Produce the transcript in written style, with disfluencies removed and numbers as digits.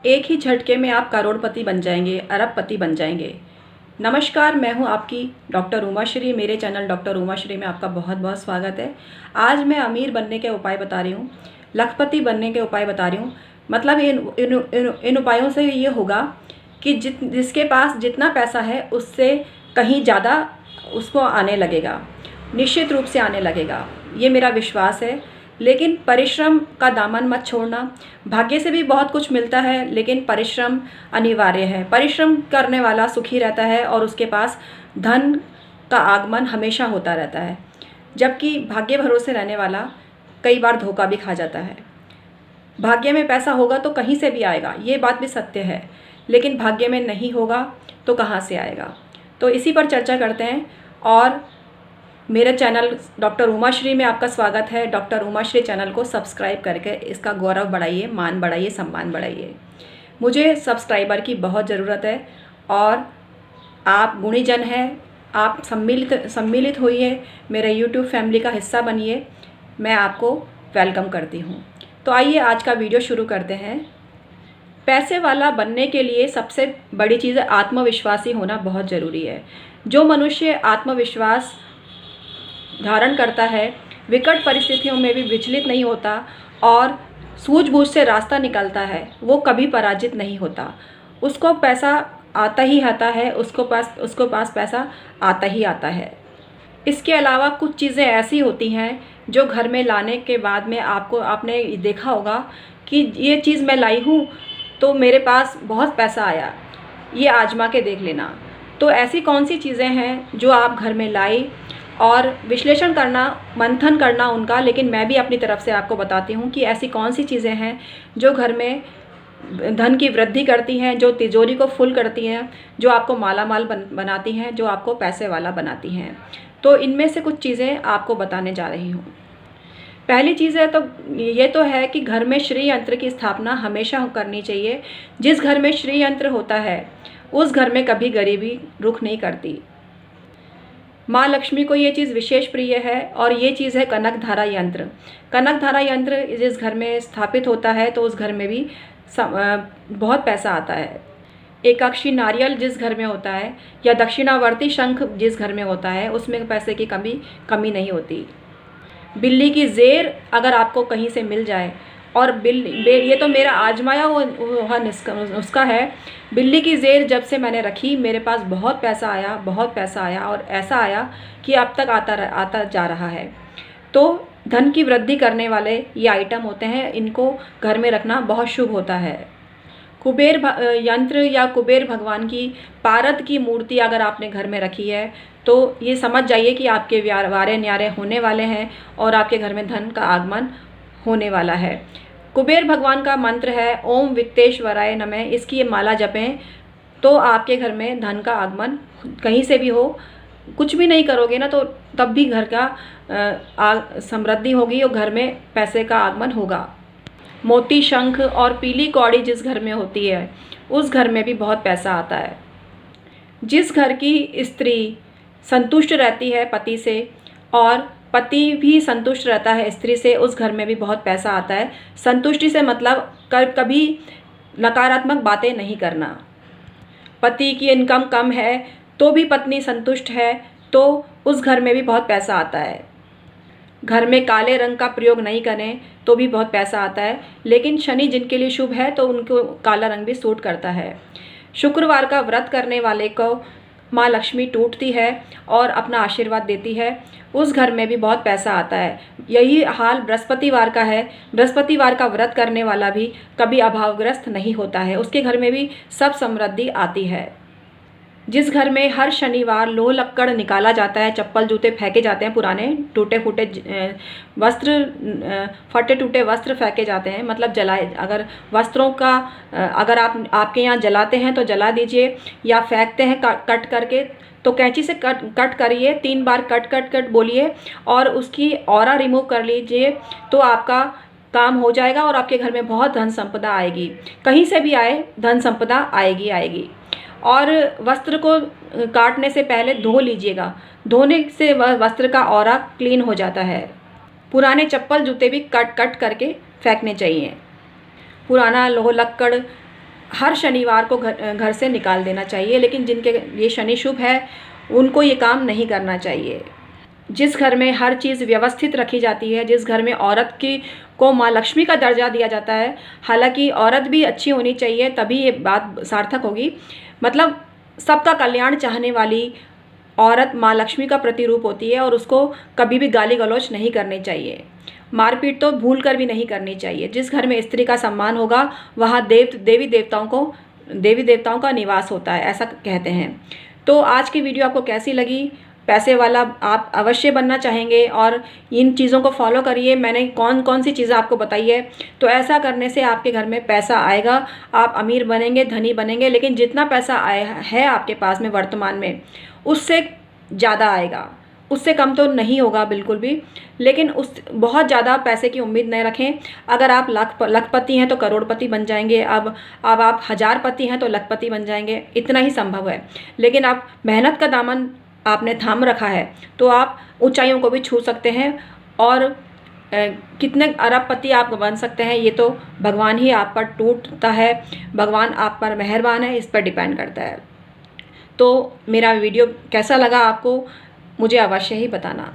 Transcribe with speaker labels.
Speaker 1: एक ही झटके में आप करोड़पति बन जाएंगे, अरबपति बन जाएंगे। नमस्कार, मैं हूं आपकी डॉक्टर उमाश्री। मेरे चैनल डॉक्टर उमाश्री में आपका बहुत बहुत स्वागत है। आज मैं अमीर बनने के उपाय बता रही हूं, लखपति बनने के उपाय बता रही हूं। मतलब इन उपायों से ये होगा कि जिसके पास जितना पैसा है उससे कहीं ज़्यादा उसको आने लगेगा, निश्चित रूप से आने लगेगा, ये मेरा विश्वास है। लेकिन परिश्रम का दामन मत छोड़ना। भाग्य से भी बहुत कुछ मिलता है, लेकिन परिश्रम अनिवार्य है। परिश्रम करने वाला सुखी रहता है और उसके पास धन का आगमन हमेशा होता रहता है, जबकि भाग्य भरोसे रहने वाला कई बार धोखा भी खा जाता है। भाग्य में पैसा होगा तो कहीं से भी आएगा, ये बात भी सत्य है, लेकिन भाग्य में नहीं होगा तो कहाँ से आएगा। तो इसी पर चर्चा करते हैं। और मेरे चैनल डॉक्टर उमाश्री में आपका स्वागत है। डॉक्टर उमाश्री चैनल को सब्सक्राइब करके इसका गौरव बढ़ाइए, मान बढ़ाइए, सम्मान बढ़ाइए। मुझे सब्सक्राइबर की बहुत ज़रूरत है और आप गुणीजन हैं, आप सम्मिलित होइए, मेरे यूट्यूब फैमिली का हिस्सा बनिए। मैं आपको वेलकम करती हूँ। तो आइए आज का वीडियो शुरू करते हैं। पैसे वाला बनने के लिए सबसे बड़ी चीज़ आत्मविश्वासी होना बहुत ज़रूरी है। जो मनुष्य आत्मविश्वास धारण करता है, विकट परिस्थितियों में भी विचलित नहीं होता और सूझबूझ से रास्ता निकलता है, वो कभी पराजित नहीं होता। उसको पैसा आता ही आता है, उसको पास पैसा आता ही आता है। इसके अलावा कुछ चीज़ें ऐसी होती हैं जो घर में लाने के बाद में आपने देखा होगा कि ये चीज़ मैं लाई हूँ तो मेरे पास बहुत पैसा आया, ये आजमा के देख लेना। तो ऐसी कौन सी चीज़ें हैं जो आप घर में लाई, और विश्लेषण करना, मंथन करना उनका। लेकिन मैं भी अपनी तरफ से आपको बताती हूँ कि ऐसी कौन सी चीज़ें हैं जो घर में धन की वृद्धि करती हैं, जो तिजोरी को फुल करती हैं, जो आपको मालामाल बनाती हैं, जो आपको पैसे वाला बनाती हैं। तो इनमें से कुछ चीज़ें आपको बताने जा रही हूँ। पहली चीज़ है तो ये तो है कि घर में श्री यंत्र की स्थापना हमेशा करनी चाहिए। जिस घर में श्री यंत्र होता है उस घर में कभी गरीबी रुख नहीं करती। माँ लक्ष्मी को ये चीज़ विशेष प्रिय है और ये चीज़ है कनक धारा यंत्र। कनक धारा यंत्र जिस घर में स्थापित होता है तो उस घर में भी बहुत पैसा आता है। एकाक्षी नारियल जिस घर में होता है या दक्षिणावर्ती शंख जिस घर में होता है उसमें पैसे की कमी नहीं होती। बिल्ली की ज़ेर अगर आपको कहीं से मिल जाए, और ये तो मेरा आजमाया हुआ नुस्खा है। बिल्ली की ज़ेर जब से मैंने रखी मेरे पास बहुत पैसा आया और ऐसा आया कि अब तक आता जा रहा है। तो धन की वृद्धि करने वाले ये आइटम होते हैं, इनको घर में रखना बहुत शुभ होता है। कुबेर यंत्र या कुबेर भगवान की पारद की मूर्ति अगर आपने घर में रखी है तो ये समझ जाइए कि आपके वारे न्यारे होने वाले हैं और आपके घर में धन का आगमन होने वाला है। कुबेर भगवान का मंत्र है ओम वित्तेश्वराय नमः। इसकी ये माला जपें तो आपके घर में धन का आगमन कहीं से भी हो, कुछ भी नहीं करोगे ना तो तब भी घर का समृद्धि होगी और घर में पैसे का आगमन होगा। मोती शंख और पीली कौड़ी जिस घर में होती है उस घर में भी बहुत पैसा आता है। जिस घर की स्त्री संतुष्ट रहती है पति से और पति भी संतुष्ट रहता है स्त्री से, उस घर में भी बहुत पैसा आता है। संतुष्टि से मतलब कभी नकारात्मक बातें नहीं करना। पति की इनकम कम है तो भी पत्नी संतुष्ट है तो उस घर में भी बहुत पैसा आता है। घर में काले रंग का प्रयोग नहीं करें तो भी बहुत पैसा आता है, लेकिन शनि जिनके लिए शुभ है तो उनको काला रंग भी सूट करता है। शुक्रवार का व्रत करने वाले को माँ लक्ष्मी टूटती है और अपना आशीर्वाद देती है, उस घर में भी बहुत पैसा आता है। यही हाल बृहस्पतिवार का है। बृहस्पतिवार का व्रत करने वाला भी कभी अभावग्रस्त नहीं होता है, उसके घर में भी सब समृद्धि आती है। जिस घर में हर शनिवार लोह लक्कड़ निकाला जाता है, चप्पल जूते फेंके जाते हैं, पुराने टूटे फूटे वस्त्र, फटे टूटे वस्त्र फेंके जाते हैं, मतलब जलाए। अगर वस्त्रों का अगर आपके यहाँ जलाते हैं तो जला दीजिए, या फेंकते हैं कट करके तो कैंची से कट करिए, 3 बार कट बोलिए और उसकी ऑरा रिमूव कर लीजिए तो आपका काम हो जाएगा और आपके घर में बहुत धन संपदा आएगी। कहीं से भी आए धन संपदा आएगी। और वस्त्र को काटने से पहले धो लीजिएगा, धोने से वस्त्र का ऑरा क्लीन हो जाता है। पुराने चप्पल जूते भी कट करके फेंकने चाहिए। पुराना लोह लक्कड़ हर शनिवार को घर से निकाल देना चाहिए। लेकिन जिनके ये शनि शुभ है उनको ये काम नहीं करना चाहिए। जिस घर में हर चीज़ व्यवस्थित रखी जाती है, जिस घर में औरत की को माँ लक्ष्मी का दर्जा दिया जाता है, हालांकि औरत भी अच्छी होनी चाहिए तभी ये बात सार्थक होगी, मतलब सबका कल्याण चाहने वाली औरत माँ लक्ष्मी का प्रतिरूप होती है और उसको कभी भी गाली गलौज नहीं करनी चाहिए। मारपीट तो भूल कर भी नहीं करनी चाहिए। जिस घर में स्त्री का सम्मान होगा वहाँ देवी देवताओं का निवास होता है, ऐसा कहते हैं। तो आज की वीडियो आपको कैसी लगी? पैसे वाला आप अवश्य बनना चाहेंगे और इन चीज़ों को फॉलो करिए। मैंने कौन कौन सी चीज़ें आपको बताई है, तो ऐसा करने से आपके घर में पैसा आएगा, आप अमीर बनेंगे, धनी बनेंगे। लेकिन जितना पैसा आया है आपके पास में वर्तमान में, उससे ज़्यादा आएगा, उससे कम तो नहीं होगा बिल्कुल भी। लेकिन उस बहुत ज़्यादा पैसे की उम्मीद नहीं रखें। अगर आप लखपति हैं तो करोड़पति बन जाएंगे, अब आप हजारपति हैं तो लखपति बन जाएंगे, इतना ही संभव है। लेकिन आप मेहनत का दामन आपने थाम रखा है तो आप ऊंचाइयों को भी छू सकते हैं और कितने अरबपति आप बन सकते हैं ये तो भगवान ही आप पर टूटता है, भगवान आप पर मेहरबान है, इस पर डिपेंड करता है। तो मेरा वीडियो कैसा लगा आपको मुझे अवश्य ही बताना।